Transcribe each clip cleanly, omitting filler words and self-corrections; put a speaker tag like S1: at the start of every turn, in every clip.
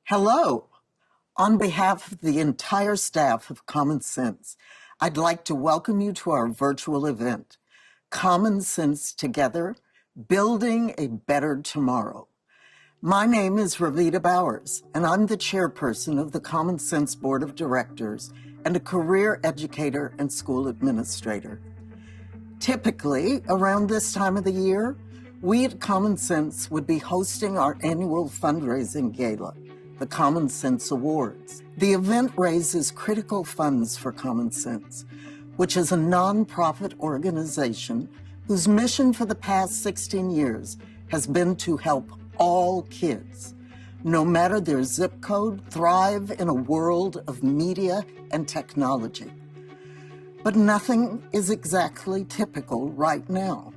S1: Hello. On behalf of the entire staff of Common Sense, I'd like to welcome you to our virtual event, Common Sense Together, Building a Better Tomorrow. My name is Ravita Bowers, and I'm the chairperson of the Common Sense Board of Directors and a career educator and school administrator. Typically, around this time of the year, we at Common Sense would be hosting our annual fundraising gala, the Common Sense Awards. The event raises critical funds for Common Sense, which is a nonprofit organization whose mission for the past 16 years has been to help all kids, no matter their zip code, thrive in a world of media and technology. But nothing is exactly typical right now.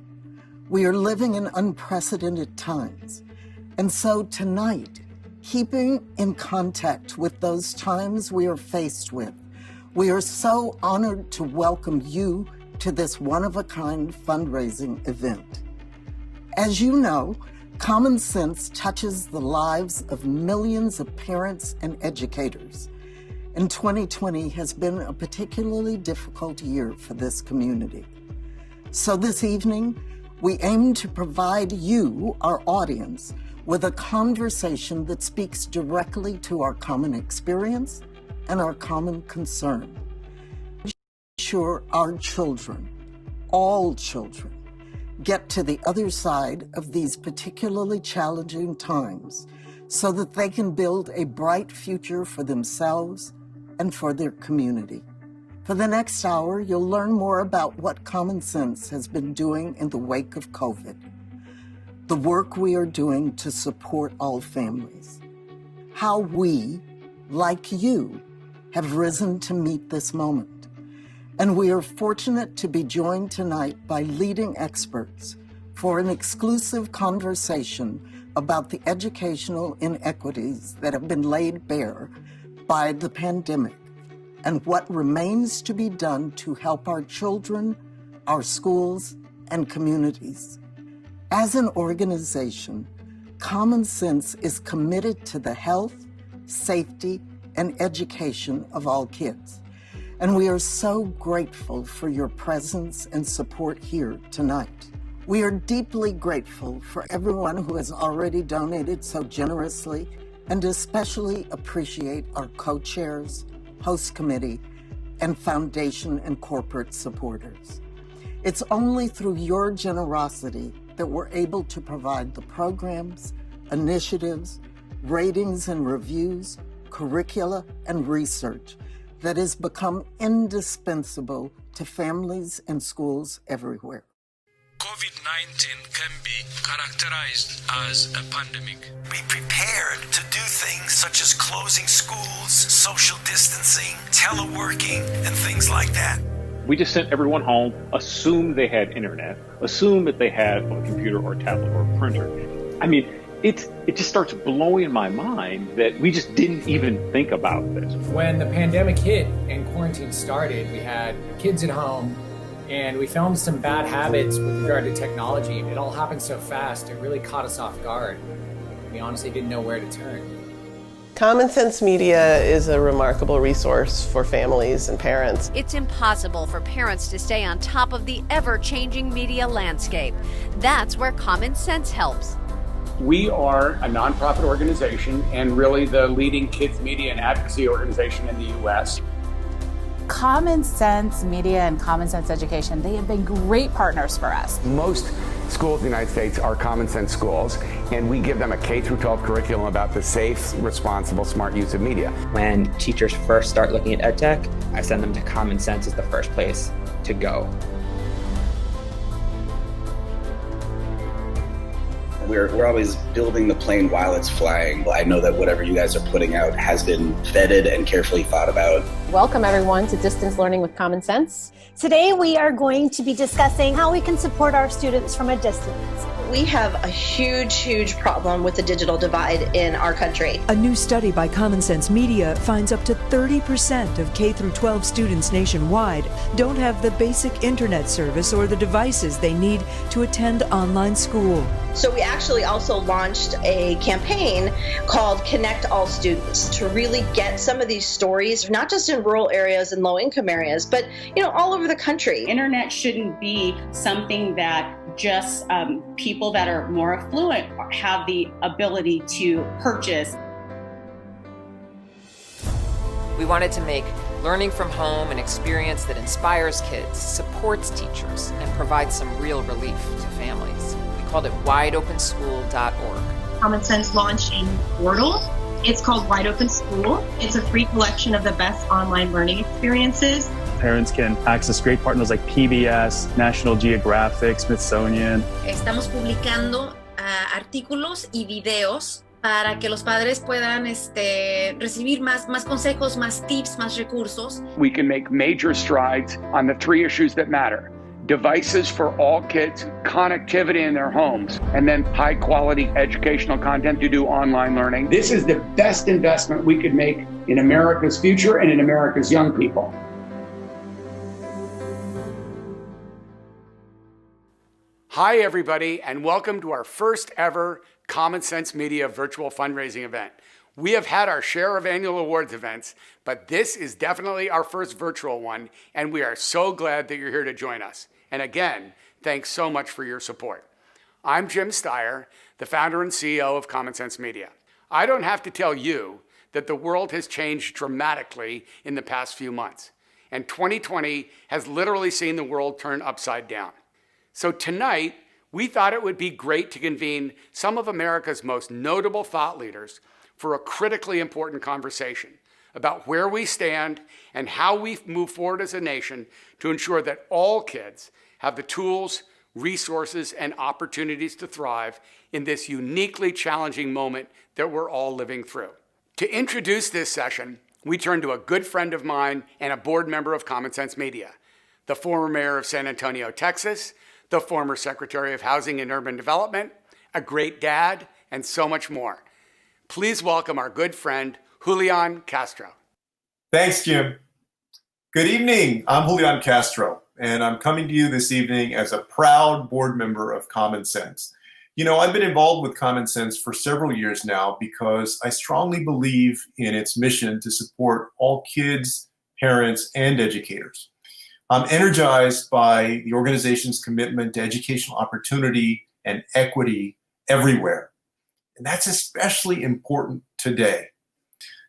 S1: We are living in unprecedented times. And so tonight, keeping in contact with those times we are faced with, we are so honored to welcome you to this one-of-a-kind fundraising event. As you know, Common Sense touches the lives of millions of parents and educators, and 2020 has been a particularly difficult year for this community. So this evening, we aim to provide you, our audience, with a conversation that speaks directly to our common experience and our common concern. Ensure our children, all children, get to the other side of these particularly challenging times so that they can build a bright future for themselves and for their community. For the next hour, you'll learn more about what Common Sense has been doing in the wake of COVID, the work we are doing to support all families, how we, like you, have risen to meet this moment. And we are fortunate to be joined tonight by leading experts for an exclusive conversation about the educational inequities that have been laid bare by the pandemic and what remains to be done to help our children, our schools, and communities. As an organization, Common Sense is committed to the health, safety, and education of all kids. And we are so grateful for your presence and support here tonight. We are deeply grateful for everyone who has already donated so generously, and especially appreciate our co-chairs, host committee, and foundation and corporate supporters. It's only through your generosity that we're able to provide the programs, initiatives, ratings and reviews, curricula, and research that has become indispensable to families and schools everywhere.
S2: COVID-19 can be characterized as a pandemic.
S3: Be prepared to do things such as closing schools, social distancing, teleworking, and things like that.
S4: We just sent everyone home, assumed they had internet, assumed that they had a computer or a tablet or a printer. I mean, it just starts blowing my mind that we just didn't even think about this.
S5: When the pandemic hit and quarantine started, we had kids at home and we found some bad habits with regard to technology. It all happened so fast, it really caught us off guard. We honestly didn't know where to turn.
S6: Common Sense Media is a remarkable resource for families and parents.
S7: It's impossible for parents to stay on top of the ever-changing media landscape. That's where Common Sense helps.
S8: We are a nonprofit organization and really the leading kids media and advocacy organization in the U.S.
S9: Common Sense Media and Common Sense Education, they have been great partners for us.
S10: Most schools in the United States are Common Sense schools, and we give them a K-12 curriculum about the safe, responsible, smart use of media.
S11: When teachers first start looking at EdTech, I send them to Common Sense as the first place to go.
S12: We're always building the plane while it's flying. I know that whatever you guys are putting out has been vetted and carefully thought about.
S13: Welcome everyone to Distance Learning with Common Sense.
S14: Today we are going to be discussing how we can support our students from a distance.
S15: We have a huge problem with the digital divide in our country.
S16: A new study by Common Sense Media finds up to 30% of K-12 students nationwide don't have the basic internet service or the devices they need to attend online school.
S15: So we actually also launched a campaign called Connect All Students to really get some of these stories, not just in rural areas and low-income areas, but all over the country.
S17: Internet shouldn't be something that just people that are more affluent have the ability to purchase.
S18: We wanted to make learning from home an experience that inspires kids, supports teachers, and provides some real relief to families. We called it wideopenschool.org.
S19: Common Sense launched a portal. It's called Wide Open School. It's a free collection of the best online learning experiences.
S20: Parents can access great partners like PBS, National Geographic, Smithsonian.
S3: Estamos publicando artículos y videos para que los padres puedan recibir más consejos, más tips, más recursos.
S8: We can make major strides on the 3 issues that matter: devices for all kids, connectivity in their homes, and then high quality educational content to do online learning. This is the best investment we could make in America's future and in America's young people. Hi, everybody, and welcome to our first ever Common Sense Media virtual fundraising event. We have had our share of annual awards events, but this is definitely our first virtual one, and we are so glad that you're here to join us. And again, thanks so much for your support. I'm Jim Steyer, the founder and CEO of Common Sense Media. I don't have to tell you that the world has changed dramatically in the past few months, and 2020 has literally seen the world turn upside down. So tonight, we thought it would be great to convene some of America's most notable thought leaders for a critically important conversation about where we stand and how we move forward as a nation to ensure that all kids have the tools, resources, and opportunities to thrive in this uniquely challenging moment that we're all living through. To introduce this session, we turn to a good friend of mine and a board member of Common Sense Media, the former mayor of San Antonio, Texas, the former Secretary of Housing and Urban Development, a great dad, and so much more. Please welcome our good friend, Julian Castro.
S6: Thanks, Jim. Good evening. I'm Julian Castro, and I'm coming to you this evening as a proud board member of Common Sense. I've been involved with Common Sense for several years now because I strongly believe in its mission to support all kids, parents, and educators. I'm energized by the organization's commitment to educational opportunity and equity everywhere. And that's especially important today.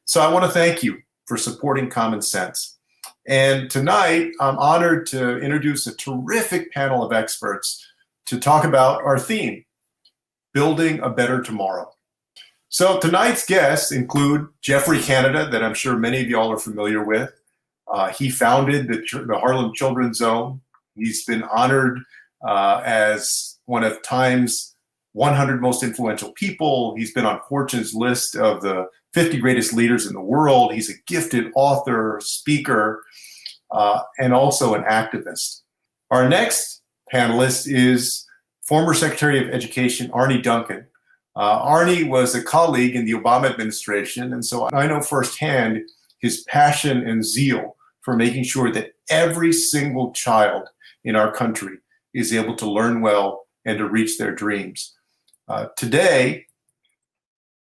S6: So I want to thank you for supporting Common Sense. And tonight, I'm honored to introduce a terrific panel of experts to talk about our theme, Building a Better Tomorrow. So tonight's guests include Geoffrey Canada, that I'm sure many of y'all are familiar with. He founded the Harlem Children's Zone. He's been honored as one of Time's 100 most influential people. He's been on Fortune's list of the 50 greatest leaders in the world. He's a gifted author, speaker, and also an activist. Our next panelist is former Secretary of Education Arne Duncan. Arne was a colleague in the Obama administration, and so I know firsthand his passion and zeal for making sure that every single child in our country is able to learn well and to reach their dreams. Today,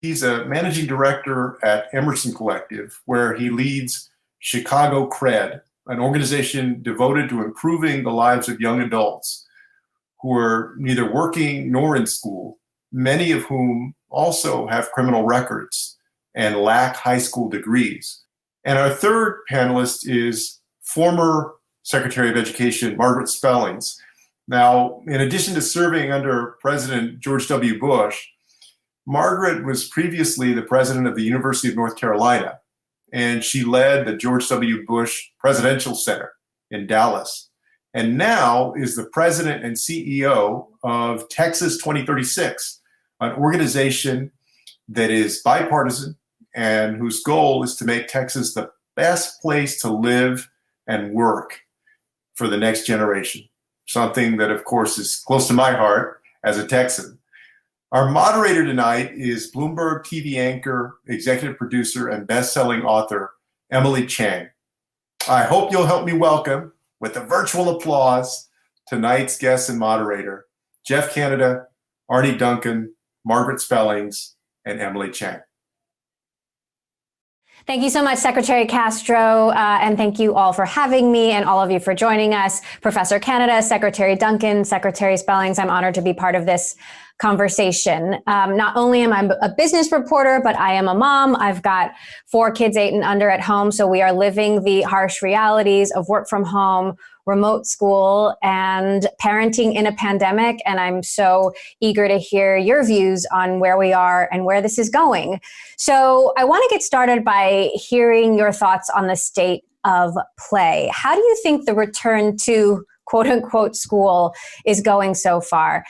S6: he's a managing director at Emerson Collective, where he leads Chicago Cred, an organization devoted to improving the lives of young adults who are neither working nor in school, many of whom also have criminal records and lack high school degrees. And our third panelist is former Secretary of Education Margaret Spellings. Now, in addition to serving under President George W. Bush, Margaret was previously the president of the University of North Carolina, and she led the George W. Bush Presidential Center in Dallas, and now is the president and CEO of Texas 2036, an organization that is bipartisan and whose goal is to make Texas the best place to live and work for the next generation. Something that, of course, is close to my heart as a Texan. Our moderator tonight is Bloomberg TV anchor, executive producer, and best-selling author, Emily Chang. I hope you'll help me welcome, with a virtual applause, tonight's guest and moderator, Jeff Canada, Arne Duncan, Margaret Spellings, and Emily Chang.
S21: Thank you so much, Secretary Castro, and thank you all for having me and all of you for joining us. Professor Canada, Secretary Duncan, Secretary Spellings, I'm honored to be part of this conversation. Not only am I a business reporter, but I am a mom. I've got 4 kids, 8 and under at home, so we are living the harsh realities of work from home, remote school, and parenting in a pandemic. And I'm so eager to hear your views on where we are and where this is going. So I want to get started by hearing your thoughts on the state of play. How do you think the return to quote unquote school is going so far?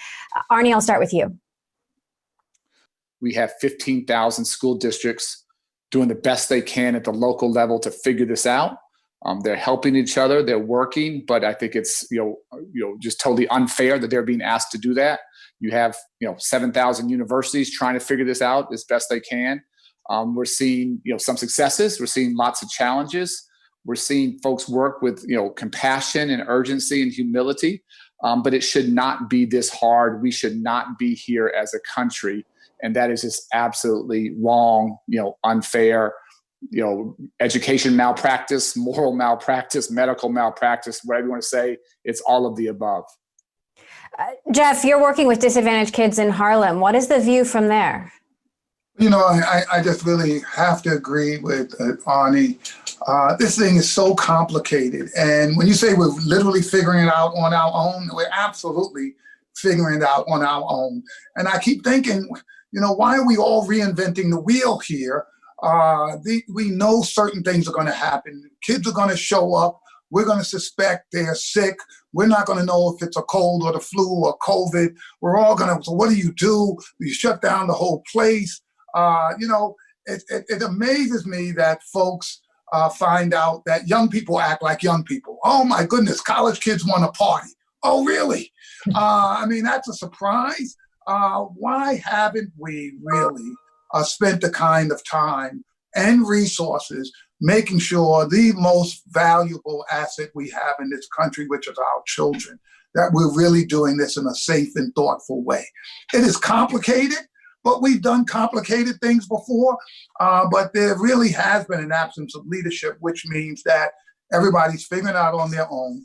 S21: Arne, I'll start with you.
S22: We have 15,000 school districts doing the best they can at the local level to figure this out. They're helping each other. They're working, but I think it's just totally unfair that they're being asked to do that. You have 7,000 universities trying to figure this out as best they can. We're seeing some successes. We're seeing lots of challenges. We're seeing folks work with compassion and urgency and humility. But it should not be this hard. We should not be here as a country, and that is just absolutely wrong. Unfair. Education malpractice, moral malpractice, medical malpractice, whatever you want to say, it's all of the above.
S21: Jeff, you're working with disadvantaged kids in Harlem. What is the view from there?
S23: I just really have to agree with Arne. This thing is so complicated. And when you say we're literally figuring it out on our own, we're absolutely figuring it out on our own. And I keep thinking, why are we all reinventing the wheel here? We know certain things are going to happen. Kids are going to show up. We're going to suspect they're sick. We're not going to know if it's a cold or the flu or COVID. We're all going to, so what do? You shut down the whole place. It amazes me that folks find out that young people act like young people. Oh my goodness, college kids want to party. Oh, really? That's a surprise. Why haven't we really spent the kind of time and resources making sure the most valuable asset we have in this country, which is our children, that we're really doing this in a safe and thoughtful way? It is complicated, but we've done complicated things before. But there really has been an absence of leadership, which means that everybody's figuring out on their own.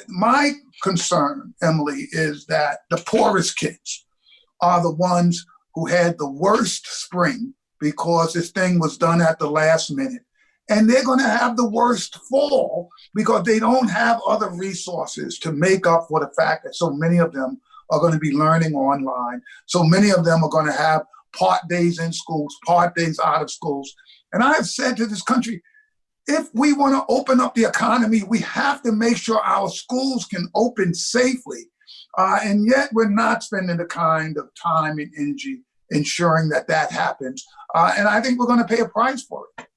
S23: My concern, Emily, is that the poorest kids are the ones who had the worst spring because this thing was done at the last minute. And they're going to have the worst fall because they don't have other resources to make up for the fact that so many of them are going to be learning online. So many of them are going to have part days in schools, part days out of schools. And I've said to this country, if we want to open up the economy, we have to make sure our schools can open safely. And yet we're not spending the kind of time and energy ensuring that that happens. And I think we're going to pay a price for it.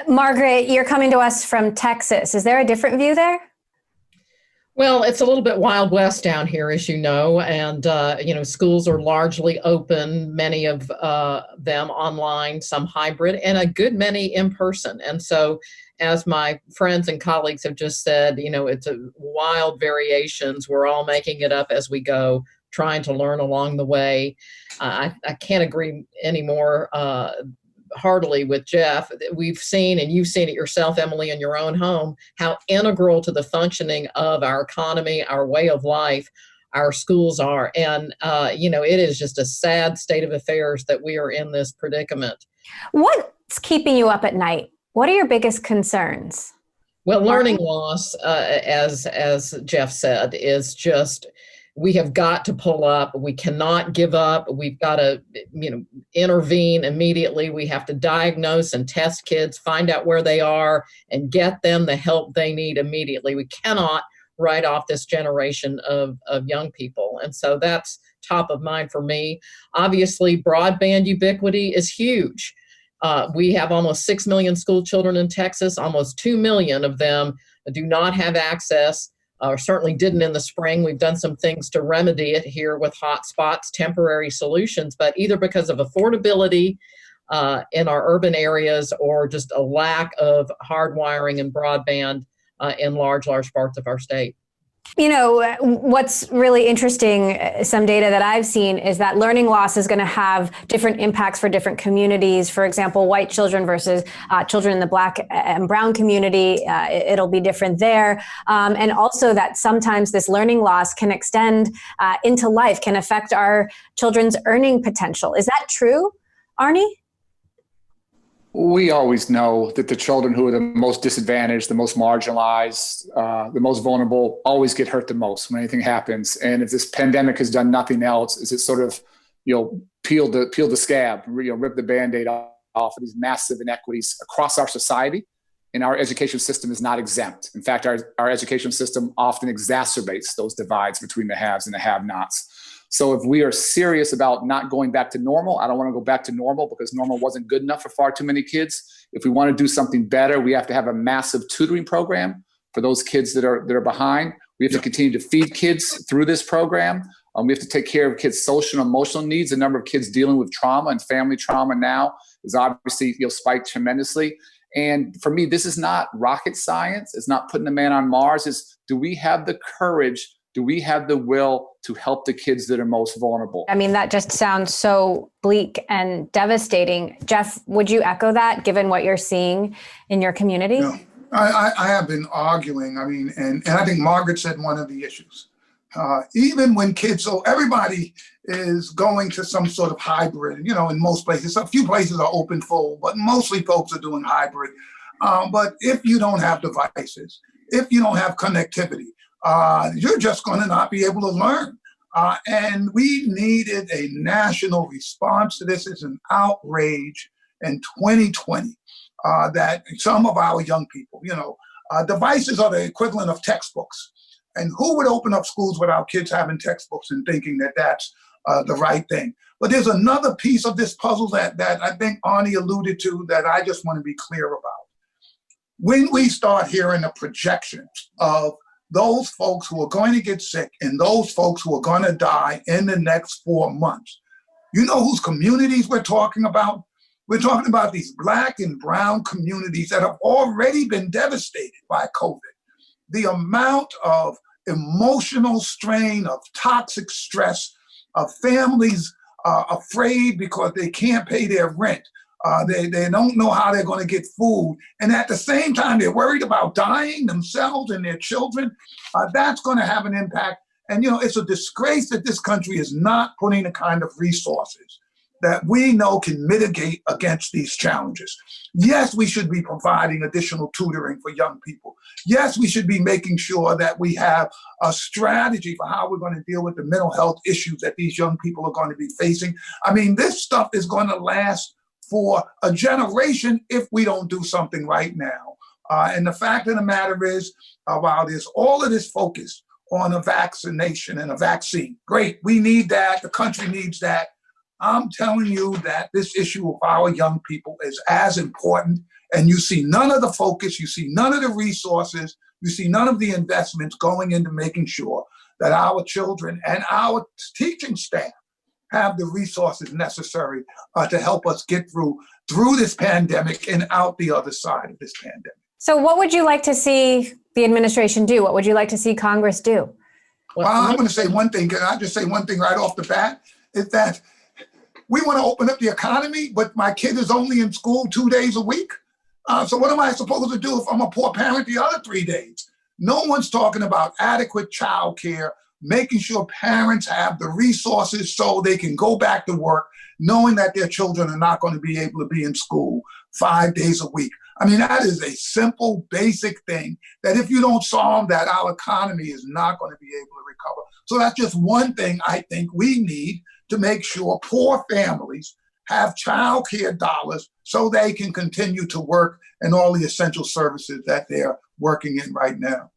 S21: Margaret, you're coming to us from Texas. Is there a different view there?
S1: Well, it's a little bit Wild West down here, as you know, and, schools are largely open, many of them online, some hybrid, and a good many in person. And so, as my friends and colleagues have just said, it's a wild variations. We're all making it up as we go, trying to learn along the way. I can't agree anymore heartily with Jeff. We've seen, and you've seen it yourself, Emily, in your own home, how integral to the functioning of our economy, our way of life, our schools are. And, it is just a sad state of affairs that we are in this predicament.
S21: What's keeping you up at night? What are your biggest concerns?
S1: Well, learning loss, as Jeff said, is just, we have got to pull up. We cannot give up. We've got to, intervene immediately. We have to diagnose and test kids, find out where they are, and get them the help they need immediately. We cannot write off this generation of young people. And so that's top of mind for me. Obviously, broadband ubiquity is huge. We have almost 6 million school children in Texas. Almost 2 million of them do not have access, or certainly didn't in the spring. We've done some things to remedy it here with hotspots, temporary solutions, but either because of affordability in our urban areas or just a lack of hardwiring and broadband in large parts of our state.
S21: What's really interesting, some data that I've seen, is that learning loss is going to have different impacts for different communities. For example, white children versus children in the Black and brown community, it'll be different there. And also that sometimes this learning loss can extend into life, can affect our children's earning potential. Is that true, Arne?
S22: We always know that the children who are the most disadvantaged, the most marginalized, the most vulnerable always get hurt the most when anything happens. And if this pandemic has done nothing else, is it sort of, peel the scab, rip the Band-Aid off of these massive inequities across our society. And our education system is not exempt. In fact, our education system often exacerbates those divides between the haves and the have-nots. So if we are serious about not going back to normal, I don't want to go back to normal because normal wasn't good enough for far too many kids. If we want to do something better, we have to have a massive tutoring program for those kids that are behind. We have to continue to feed kids through this program. We have to take care of kids' social and emotional needs. The number of kids dealing with trauma and family trauma now is obviously spiked tremendously. And for me, this is not rocket science. It's not putting a man on Mars. It's, do we have the courage? Do we have the will to help the kids that are most vulnerable?
S21: I mean, that just sounds so bleak and devastating. Jeff, would you echo that given what you're seeing in your community?
S23: No, I have been arguing. I mean, and I think Margaret said one of the issues. Even when kids, so everybody is going to some sort of hybrid, in most places. A few places are open full, but mostly folks are doing hybrid. But if you don't have devices, if you don't have connectivity, you're just going to not be able to learn. And we needed a national response to this. It's an outrage in 2020 that some of our young people, devices are the equivalent of textbooks. And who would open up schools without kids having textbooks and thinking that that's the right thing? But there's another piece of this puzzle that I think Arne alluded to that I just want to be clear about. When we start hearing the projections of those folks who are going to get sick and those folks who are going to die in the next 4 months, you know whose communities we're talking about? We're talking about these Black and brown communities that have already been devastated by COVID. The amount of emotional strain, of toxic stress, of families afraid because they can't pay their rent. They don't know how they're going to get food. And at the same time, they're worried about dying themselves and their children. That's going to have an impact. And, it's a disgrace that this country is not putting the kind of resources that we know can mitigate against these challenges. Yes, we should be providing additional tutoring for young people. Yes, we should be making sure that we have a strategy for how we're going to deal with the mental health issues that these young people are going to be facing. I mean, this stuff is going to last for a generation if we don't do something right now. And the fact of the matter is, while there's all of this focus on a vaccination and a vaccine. Great, we need that. The country needs that. I'm telling you that this issue of our young people is as important, and you see none of the focus, you see none of the resources, you see none of the investments going into making sure that our children and our teaching staff have the resources necessary to help us get through this pandemic and out the other side of this pandemic.
S21: So what would you like to see the administration do? What would you like to see Congress do?
S23: Well, I'm going to say one thing. Can I just say one thing right off the bat? Is that we want to open up the economy, but my kid is only in school 2 days a week. So what am I supposed to do if I'm a poor parent the other 3 days? No one's talking about adequate child care, making sure parents have the resources so they can go back to work, knowing that their children are not going to be able to be in school 5 days a week. I mean, that is a simple, basic thing that if you don't solve that, our economy is not going to be able to recover. So that's just one thing I think we need to make sure poor families have child care dollars so they can continue to work in all the essential services that they're working in right now.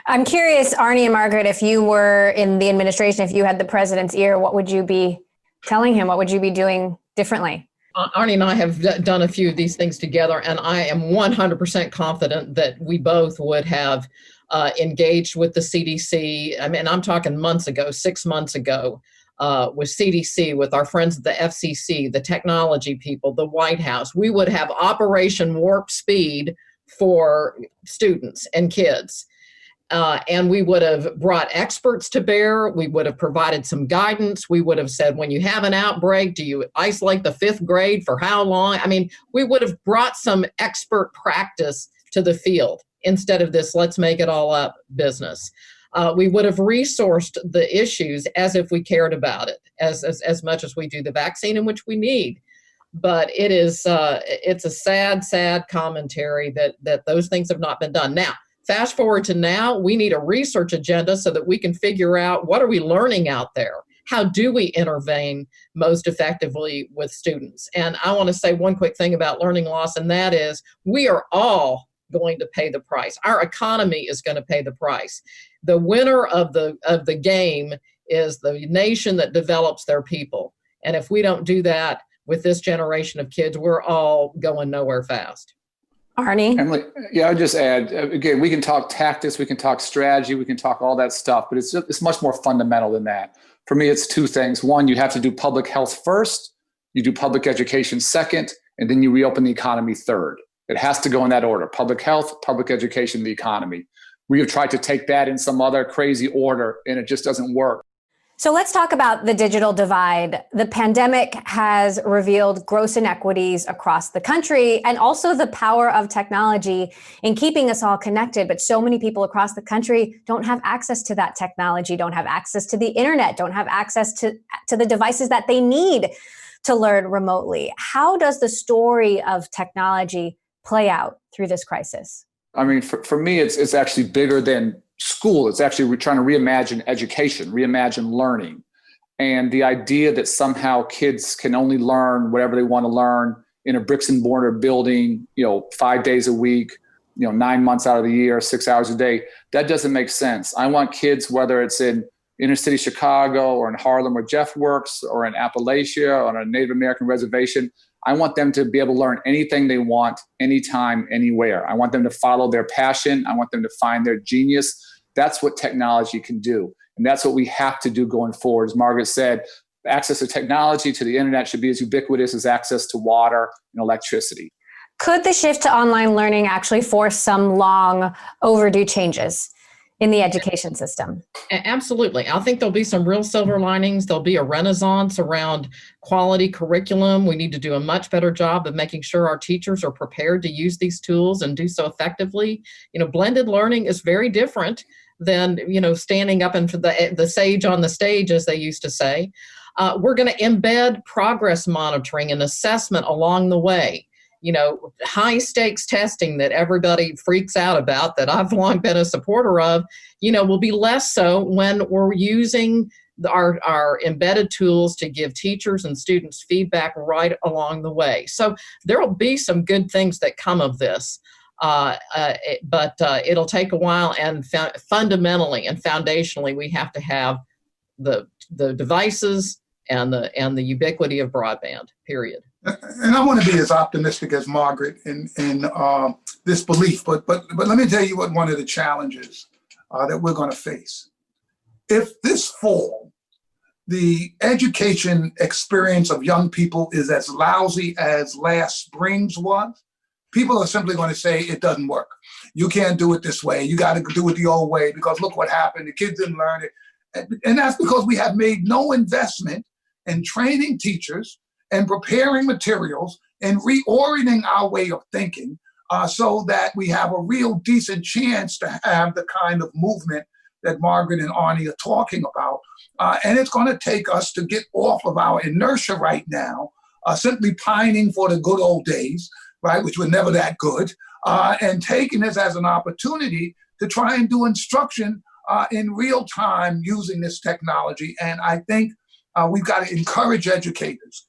S21: I'm curious, Arne and Margaret, if you were in the administration, if you had the president's ear, what would you be telling him? What would you be doing differently?
S1: Arne and I have done a few of these things together, and I am 100% confident that we both would have engaged with the CDC. I mean, I'm talking months ago, 6 months ago, with CDC, with our friends at the FCC, the technology people, the White House. We would have Operation Warp Speed for students and kids. And we would have brought experts to bear. We would have provided some guidance. We would have said, when you have an outbreak, do you isolate the 5th grade for how long? I mean, we would have brought some expert practice to the field instead of this let's make it all up business. We would have resourced the issues as if we cared about it as much as we do the vaccine, in which we need. But it's a sad commentary that those things have not been done. Now, fast forward to now, we need a research agenda so that we can figure out what are we learning out there? How do we intervene most effectively with students? And I want to say one quick thing about learning loss, and that is we are all going to pay the price. Our economy is going to pay the price. The winner of the game is the nation that develops their people. And if we don't do that with this generation of kids, we're all going nowhere fast.
S21: Arne?
S22: Emily, yeah, I'll just add, again, we can talk tactics, we can talk strategy, we can talk all that stuff, but it's much more fundamental than that. For me, it's two things. One, you have to do public health first, you do public education second, and then you reopen the economy third. It has to go in that order: public health, public education, the economy. We have tried to take that in some other crazy order, and it just doesn't work.
S21: So let's talk about the digital divide. The pandemic has revealed gross inequities across the country and also the power of technology in keeping us all connected. But so many people across the country don't have access to that technology, don't have access to the internet, don't have access to the devices that they need to learn remotely. How does the story of technology play out through this crisis?
S22: I mean, for me, it's actually bigger than school. It's actually we're trying to reimagine education, reimagine learning. And the idea that somehow kids can only learn whatever they want to learn in a bricks and mortar building, 5 days a week, 9 months out of the year, 6 hours a day, that doesn't make sense. I want kids, whether it's in inner city Chicago or in Harlem where Jeff works, or in Appalachia or on a Native American reservation, I want them to be able to learn anything they want, anytime, anywhere. I want them to follow their passion. I want them to find their genius. That's what technology can do. And that's what we have to do going forward. As Margaret said, access to technology, to the internet, should be as ubiquitous as access to water and electricity.
S21: Could the shift to online learning actually force some long overdue changes in the education system?
S1: Absolutely. I think there'll be some real silver linings. There'll be a renaissance around quality curriculum. We need to do a much better job of making sure our teachers are prepared to use these tools and do so effectively. Blended learning is very different than, standing up and for the sage on the stage, as they used to say. We're going to embed progress monitoring and assessment along the way. High stakes testing that everybody freaks out about, that I've long been a supporter of, will be less so when we're using our embedded tools to give teachers and students feedback right along the way. So there will be some good things that come of this. but it'll take a while. And fundamentally and foundationally, we have to have the devices and the ubiquity of broadband, period.
S23: And I want to be as optimistic as Margaret in this belief, but let me tell you what one of the challenges that we're going to face. If this fall, the education experience of young people is as lousy as last spring's was, people are simply going to say it doesn't work. You can't do it this way. You got to do it the old way because look what happened. The kids didn't learn it. And that's because we have made no investment in training teachers and preparing materials and reorienting our way of thinking so that we have a real decent chance to have the kind of movement that Margaret and Arne are talking about. And it's going to take us to get off of our inertia right now, simply pining for the good old days, right, which were never that good, and taking this as an opportunity to try and do instruction in real time using this technology. And I think we've got to encourage educators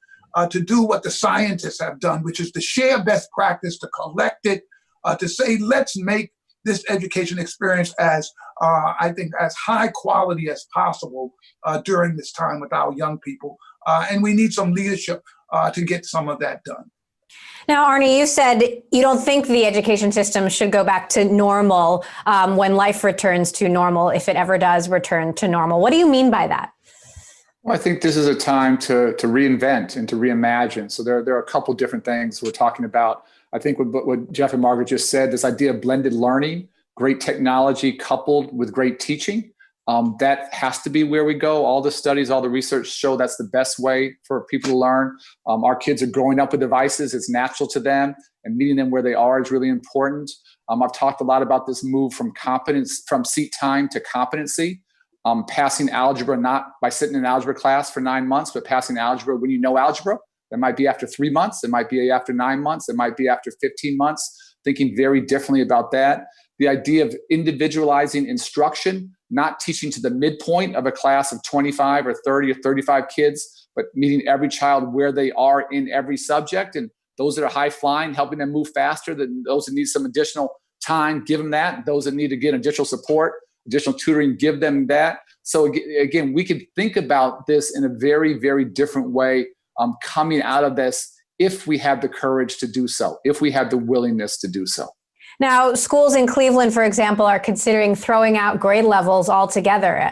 S23: to do what the scientists have done, which is to share best practice, to collect it, to say, let's make this education experience as, I think, as high quality as possible during this time with our young people. And we need some leadership to get some of that done.
S21: Now, Arne, you said you don't think the education system should go back to normal when life returns to normal, if it ever does return to normal. What do you mean by that?
S22: Well, I think this is a time to reinvent and to reimagine. So there are a couple different things we're talking about. I think what Jeff and Margaret just said, this idea of blended learning, great technology coupled with great teaching, that has to be where we go. All the studies, all the research show that's the best way for people to learn. Our kids are growing up with devices. It's natural to them, and meeting them where they are is really important. I've talked a lot about this move from seat time to competency. Passing algebra, not by sitting in algebra class for 9 months, but passing algebra when you know algebra. That might be after 3 months. It might be after 9 months. It might be after 15 months, thinking very differently about that. The idea of individualizing instruction, not teaching to the midpoint of a class of 25 or 30 or 35 kids, but meeting every child where they are in every subject. And those that are high flying, helping them move faster, those that need some additional time, give them that. Those that need to get additional support, additional tutoring, give them that. So again, we could think about this in a very, very different way coming out of this if we have the courage to do so, if we have the willingness to do so.
S21: Now, schools in Cleveland, for example, are considering throwing out grade levels altogether.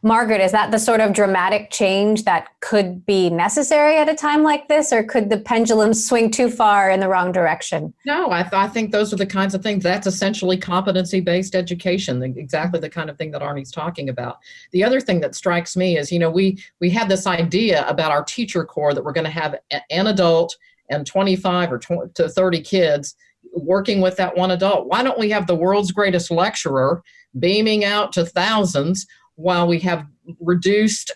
S21: Margaret, is that the sort of dramatic change that could be necessary at a time like this, or could the pendulum swing too far in the wrong direction?
S1: No, I think those are the kinds of things. That's essentially competency-based education, exactly the kind of thing that Arne's talking about. The other thing that strikes me is, we had this idea about our teacher corps that we're going to have an adult and 25 or to 30 kids working with that one adult. Why don't we have the world's greatest lecturer beaming out to thousands while we have reduced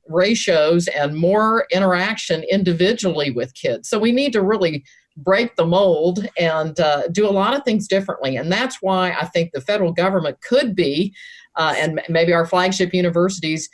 S1: ratios and more interaction individually with kids? So we need to really break the mold and do a lot of things differently. And that's why I think the federal government could be, and maybe our flagship universities,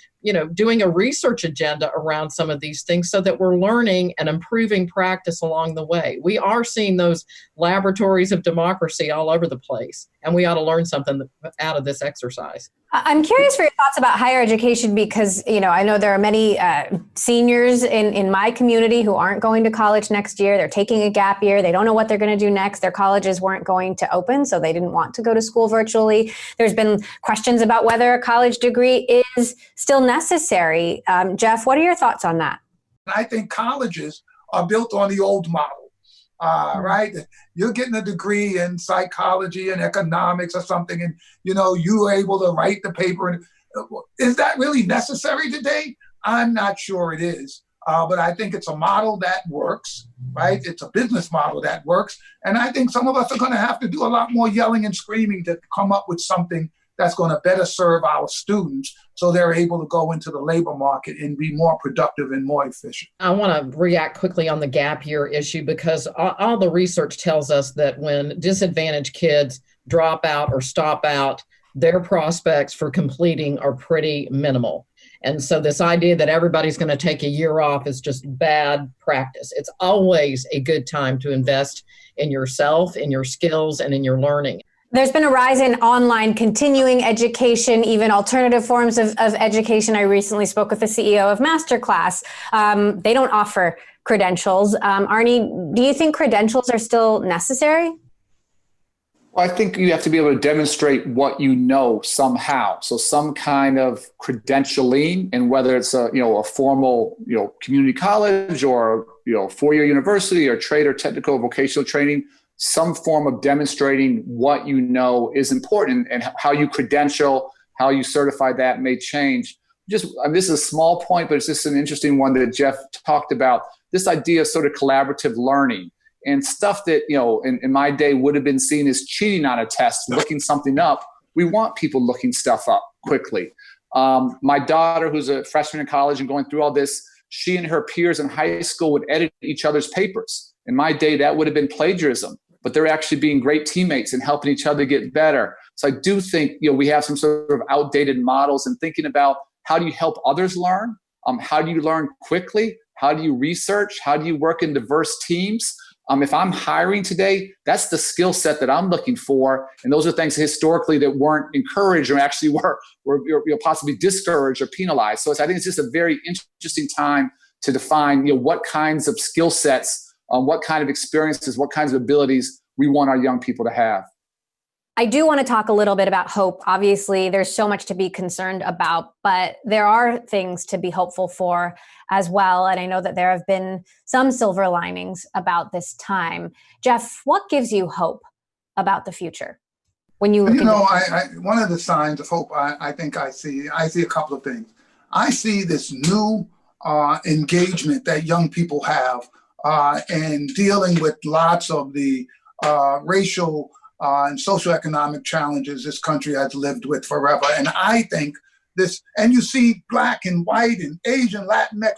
S1: doing a research agenda around some of these things so that we're learning and improving practice along the way. We are seeing those laboratories of democracy all over the place, and we ought to learn something out of this exercise.
S21: I'm curious for your thoughts about higher education because, I know there are many seniors in my community who aren't going to college next year. They're taking a gap year. They don't know what they're going to do next. Their colleges weren't going to open, so they didn't want to go to school virtually. There's been questions about whether a college degree is still necessary. Jeff, what are your thoughts on that?
S23: I think colleges are built on the old model, right? You're getting a degree in psychology and economics or something, and you were able to write the paper. Is that really necessary today? I'm not sure it is, but I think it's a model that works, right? It's a business model that works, and I think some of us are going to have to do a lot more yelling and screaming to come up with something that's going to better serve our students so they're able to go into the labor market and be more productive and more efficient.
S1: I want to react quickly on the gap year issue because all the research tells us that when disadvantaged kids drop out or stop out, their prospects for completing are pretty minimal. And so this idea that everybody's going to take a year off is just bad practice. It's always a good time to invest in yourself, in your skills, and in your learning.
S21: There's been a rise in online continuing education, even alternative forms of education. I recently spoke with the CEO of Masterclass. They don't offer credentials. Arne, do you think credentials are still necessary?
S22: Well, I think you have to be able to demonstrate what you know somehow. So some kind of credentialing, and whether it's a formal community college or four-year university or trade or technical vocational training, some form of demonstrating what you know is important, and how you credential, how you certify that may change. This is a small point, but it's just an interesting one that Jeff talked about. This idea of sort of collaborative learning. And stuff that, in my day would have been seen as cheating on a test, looking something up. We want people looking stuff up quickly. My daughter, who's a freshman in college and going through all this, she and her peers in high school would edit each other's papers. In my day, that would have been plagiarism, but they're actually being great teammates and helping each other get better. So I do think, we have some sort of outdated models, and thinking about how do you help others learn? How do you learn quickly? How do you research? How do you work in diverse teams? If I'm hiring today, that's the skill set that I'm looking for. And those are things historically that weren't encouraged, or actually were possibly discouraged or penalized. So I think it's just a very interesting time to define, what kinds of skill sets, what kind of experiences, what kinds of abilities we want our young people to have.
S21: I do want to talk a little bit about hope. Obviously, there's so much to be concerned about, but there are things to be hopeful for as well. And I know that there have been some silver linings about this time. Jeff, what gives you hope about the future? When you look
S23: one of the signs of hope I think I see a couple of things. I see this new engagement that young people have in dealing with lots of the racial and socioeconomic challenges this country has lived with forever. And I think this, and you see Black and white and Asian, Latinx,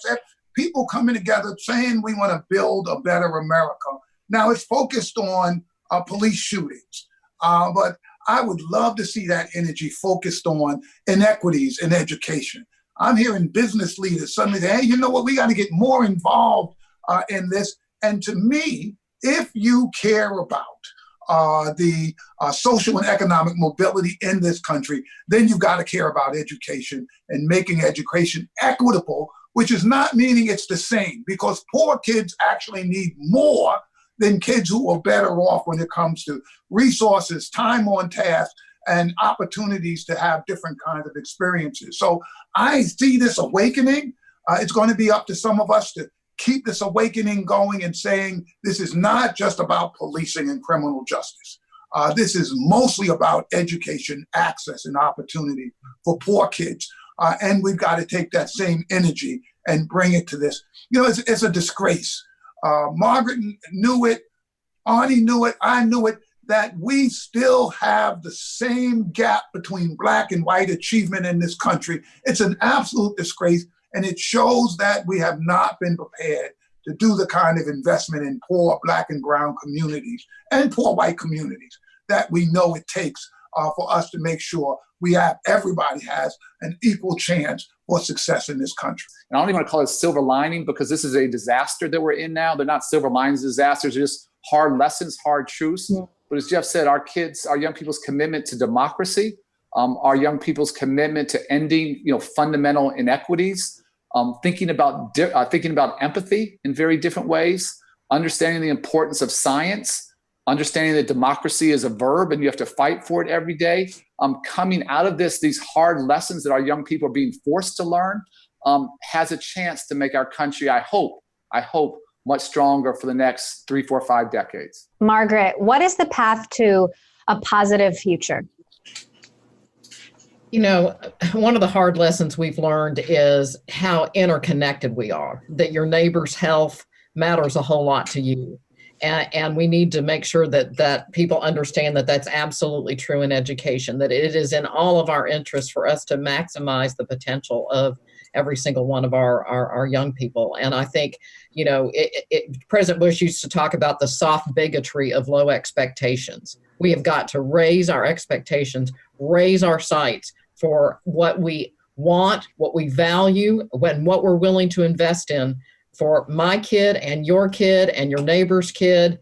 S23: people coming together saying we want to build a better America. Now it's focused on police shootings, but I would love to see that energy focused on inequities in education. I'm hearing business leaders suddenly say, hey, you know what, we got to get more involved in this. And to me, if you care about the social and economic mobility in this country, then you've got to care about education and making education equitable, which is not meaning it's the same, because poor kids actually need more than kids who are better off when it comes to resources, time on task, and opportunities to have different kinds of experiences. So I see this awakening. It's going to be up to some of us to keep this awakening going and saying this is not just about policing and criminal justice. This is mostly about education, access, and opportunity for poor kids. And we've got to take that same energy and bring it to this. It's a disgrace. Margaret knew it, Arne knew it, I knew it, that we still have the same gap between Black and white achievement in this country. It's an absolute disgrace. And it shows that we have not been prepared to do the kind of investment in poor Black and brown communities and poor white communities that we know it takes for us to make sure everybody has an equal chance for success in this country.
S22: And I don't even want to call it silver lining, because this is a disaster that we're in now. They're not silver linings, disasters, they're just hard lessons, hard truths. Yeah. But as Jeff said, our young people's commitment to democracy, our young people's commitment to ending, fundamental inequities, thinking about empathy in very different ways, understanding the importance of science, understanding that democracy is a verb and you have to fight for it every day. Coming out of these hard lessons that our young people are being forced to learn, has a chance to make our country, I hope, much stronger for the next 3, 4, 5 decades.
S21: Margaret, what is the path to a positive future?
S1: One of the hard lessons we've learned is how interconnected we are, that your neighbor's health matters a whole lot to you. And we need to make sure that people understand that that's absolutely true in education, that it is in all of our interests for us to maximize the potential of every single one of our young people. And I think, President Bush used to talk about the soft bigotry of low expectations. We have got to raise our expectations, raise our sights for what we want, what we value, and what we're willing to invest in for my kid and your neighbor's kid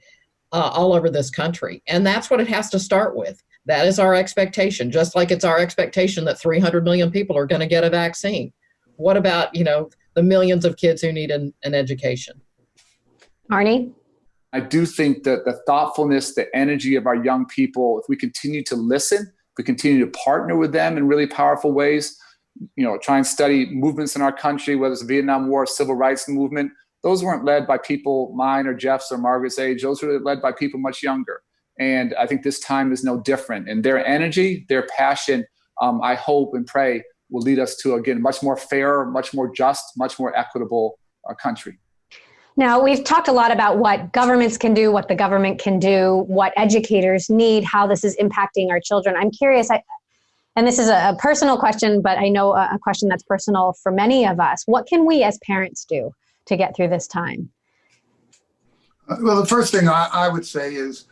S1: all over this country. And that's what it has to start with. That is our expectation, just like it's our expectation that 300 million people are going to get a vaccine. What about, the millions of kids who need an education?
S21: Arne?
S22: I do think that the thoughtfulness, the energy of our young people, if we continue to listen, if we continue to partner with them in really powerful ways, try and study movements in our country, whether it's the Vietnam War, civil rights movement, those weren't led by people mine or Jeff's or Margaret's age. Those were led by people much younger. And I think this time is no different. And their energy, their passion, I hope and pray will lead us to, again, much more fair, much more just, much more equitable country.
S21: Now, we've talked a lot about what governments can do, what the government can do, what educators need, how this is impacting our children. I'm curious, and this is a personal question, but I know a question that's personal for many of us. What can we as parents do to get through this time?
S23: Well, the first thing I would say is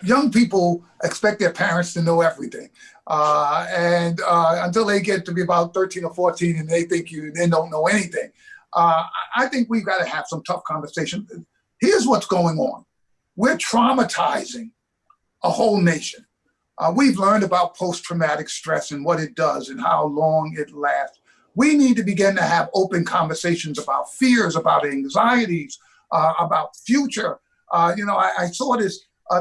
S23: young people expect their parents to know everything. And until they get to be about 13 or 14 and they think they don't know anything. I think we've got to have some tough conversations. Here's what's going on. We're traumatizing a whole nation. We've learned about post-traumatic stress and what it does and how long it lasts. We need to begin to have open conversations about fears, about anxieties, about future. I saw this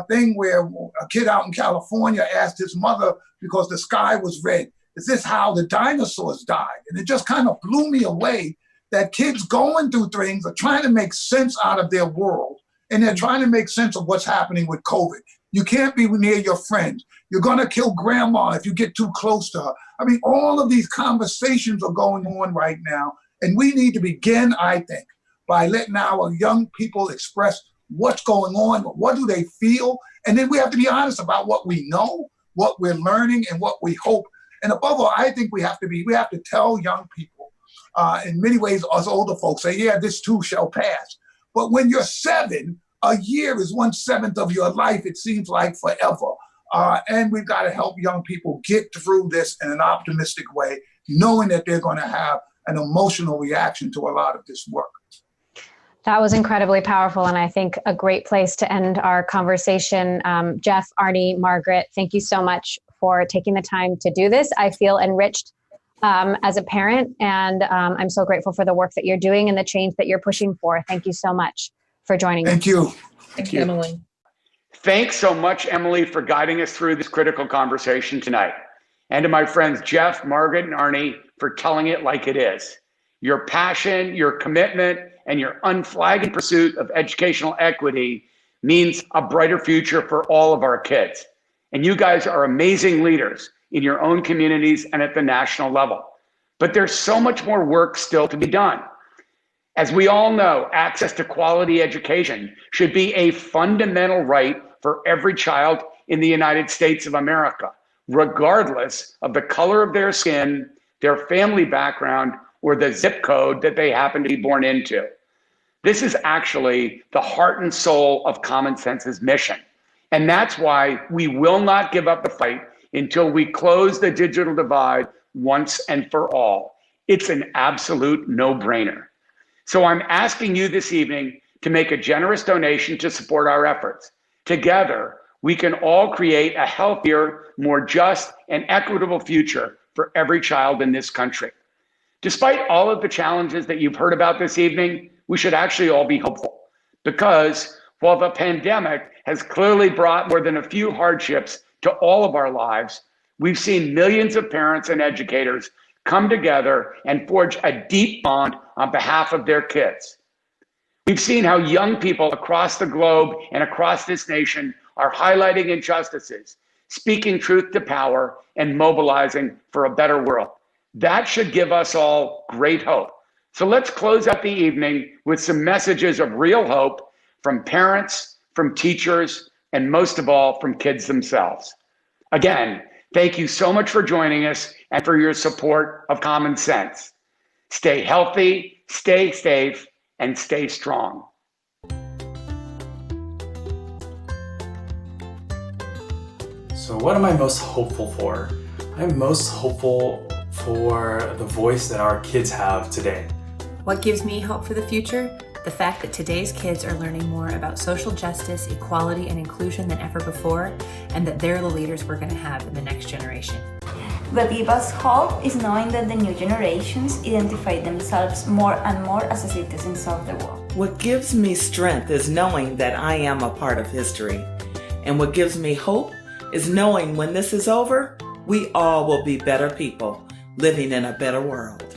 S23: thing where a kid out in California asked his mother, because the sky was red, is this how the dinosaurs died? And it just kind of blew me away that kids going through things are trying to make sense out of their world. And they're trying to make sense of what's happening with COVID. You can't be near your friends. You're going to kill grandma if you get too close to her. I mean, all of these conversations are going on right now. And we need to begin, I think, by letting our young people express what's going on, what do they feel? And then we have to be honest about what we know, what we're learning, and what we hope. And above all, I think we have to tell young people, in many ways, us older folks say, yeah, this too shall pass. But when you're 7, a year is 1/7 of your life. It seems like forever. And we've got to help young people get through this in an optimistic way, knowing that they're going to have an emotional reaction to a lot of this work.
S21: That was incredibly powerful, and I think a great place to end our conversation. Jeff, Arne, Margaret, thank you so much for taking the time to do this. I feel enriched as a parent, and I'm so grateful for the work that you're doing and the change that you're pushing for. Thank you so much for joining us.
S23: Thank you.
S1: Thank you, Emily.
S8: Thanks so much, Emily, for guiding us through this critical conversation tonight. And to my friends, Jeff, Margaret, and Arne, for telling it like it is. Your passion, your commitment, and your unflagging pursuit of educational equity means a brighter future for all of our kids. And you guys are amazing leaders in your own communities and at the national level. But there's so much more work still to be done. As we all know, access to quality education should be a fundamental right for every child in the United States of America, regardless of the color of their skin, their family background, or the zip code that they happen to be born into. This is actually the heart and soul of Common Sense's mission. And that's why we will not give up the fight until we close the digital divide once and for all. It's an absolute no-brainer. So I'm asking you this evening to make a generous donation to support our efforts. Together, we can all create a healthier, more just, and equitable future for every child in this country. Despite all of the challenges that you've heard about this evening, we should actually all be hopeful, because while the pandemic has clearly brought more than a few hardships to all of our lives, we've seen millions of parents and educators come together and forge a deep bond on behalf of their kids. We've seen how young people across the globe and across this nation are highlighting injustices, speaking truth to power, and mobilizing for a better world. That should give us all great hope. So let's close out the evening with some messages of real hope from parents, from teachers, and most of all, from kids themselves. Again, thank you so much for joining us and for your support of Common Sense. Stay healthy, stay safe, and stay strong.
S2: So what am I most hopeful for? I'm most hopeful for the voice that our kids have today.
S4: What gives me hope for the future? The fact that today's kids are learning more about social justice, equality, and inclusion than ever before, and that they're the leaders we're going to have in the next generation.
S5: What gives us hope is knowing that the new generations identify themselves more and more as citizens of the world.
S24: What gives me strength is knowing that I am a part of history. And what gives me hope is knowing when this is over, we all will be better people living in a better world.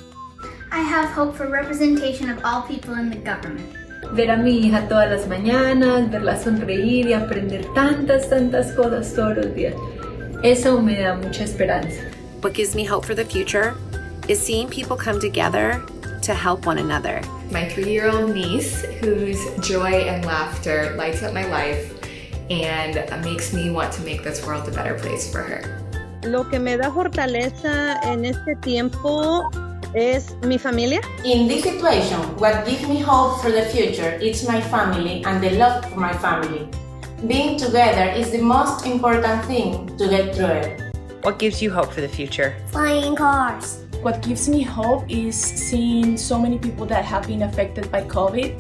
S25: I have hope for representation of all people in the government.
S26: Ver a mi hija todas las mañanas, verla sonreír y aprender tantas cosas todos los días. Eso me da mucha esperanza.
S27: What gives me hope for the future is seeing people come together to help one another.
S28: My 3-year-old niece, whose joy and laughter lights up my life and makes me want to make this world a better place for her.
S29: Lo que me da fortaleza en este tiempo es mi familia.
S30: In this situation, what gives me hope for the future is my family and the love for my family. Being together is the most important thing to get through it.
S31: What gives you hope for the future?
S25: Flying cars.
S32: What gives me hope is seeing so many people that have been affected by COVID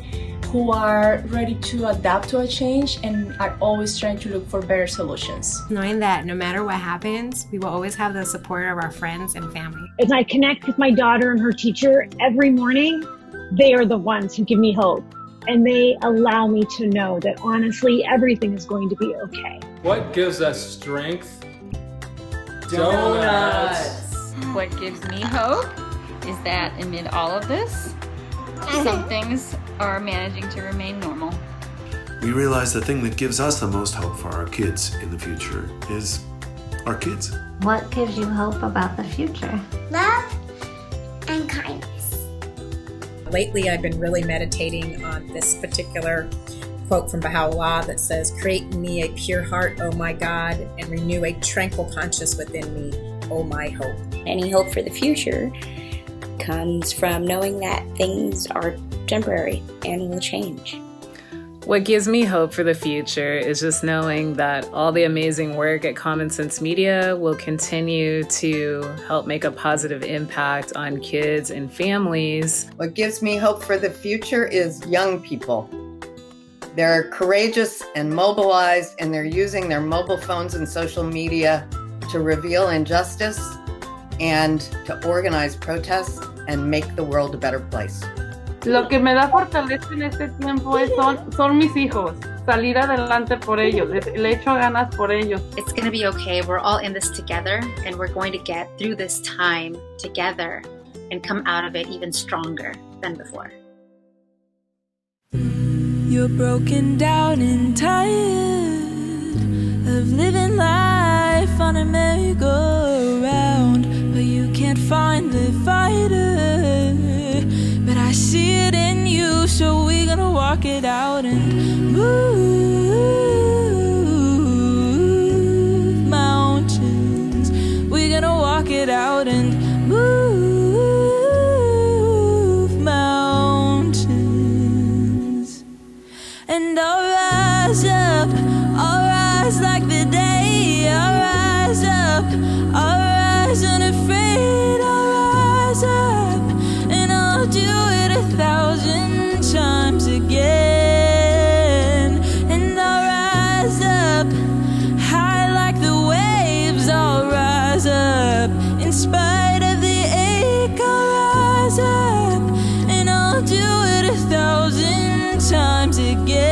S32: who are ready to adapt to a change and are always trying to look for better solutions.
S33: Knowing that no matter what happens, we will always have the support of our friends and family.
S34: As I connect with my daughter and her teacher every morning, they are the ones who give me hope. And they allow me to know that honestly, everything is going to be okay.
S35: What gives us strength?
S36: Donuts. What gives me hope is that amid all of this, some things are managing to remain normal.
S37: We realize the thing that gives us the most hope for our kids in the future is our kids.
S38: What gives you hope about the future?
S25: Love and kindness.
S39: Lately, I've been really meditating on this particular quote from Baha'u'llah that says, "Create in me a pure heart, O my God, and renew a tranquil conscience within me, O my hope."
S40: Any hope for the future comes from knowing that things are temporary and will change.
S41: What gives me hope for the future is just knowing that all the amazing work at Common Sense Media will continue to help make a positive impact on kids and families.
S42: What gives me hope for the future is young people. They're courageous and mobilized, and they're using their mobile phones and social media to reveal injustice and to organize protests and make the world a better place.
S43: Lo que me da fortaleza en este tiempo son mis hijos, salir adelante por ellos, le echo ganas por ellos.
S3: It's going to be okay. We're all in this together, and we're going to get through this time together and come out of it even stronger than before.
S44: You're broken down and tired of living life on a merry-go-round, but you can't find the fighter. But I see it in you, so we're gonna walk it out and move mountains. We're gonna walk it out and move mountains. And I'll rise up, I'll rise like the day. I'll rise up, I'll rise unafraid. I'll rise up, and I'll do it 1,000 times again. And I'll rise up, high like the waves. I'll rise up, in spite of the ache. I'll rise up, and I'll do it 1,000 times again.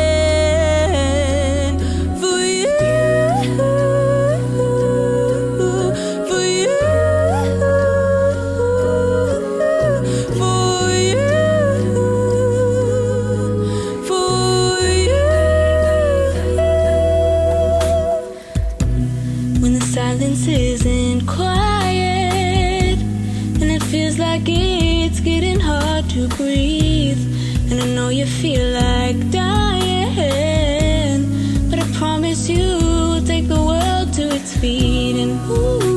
S44: Silence isn't quiet, and it feels like it's getting hard to breathe. And I know you feel like dying, but I promise you we'll take the world to its feet and move.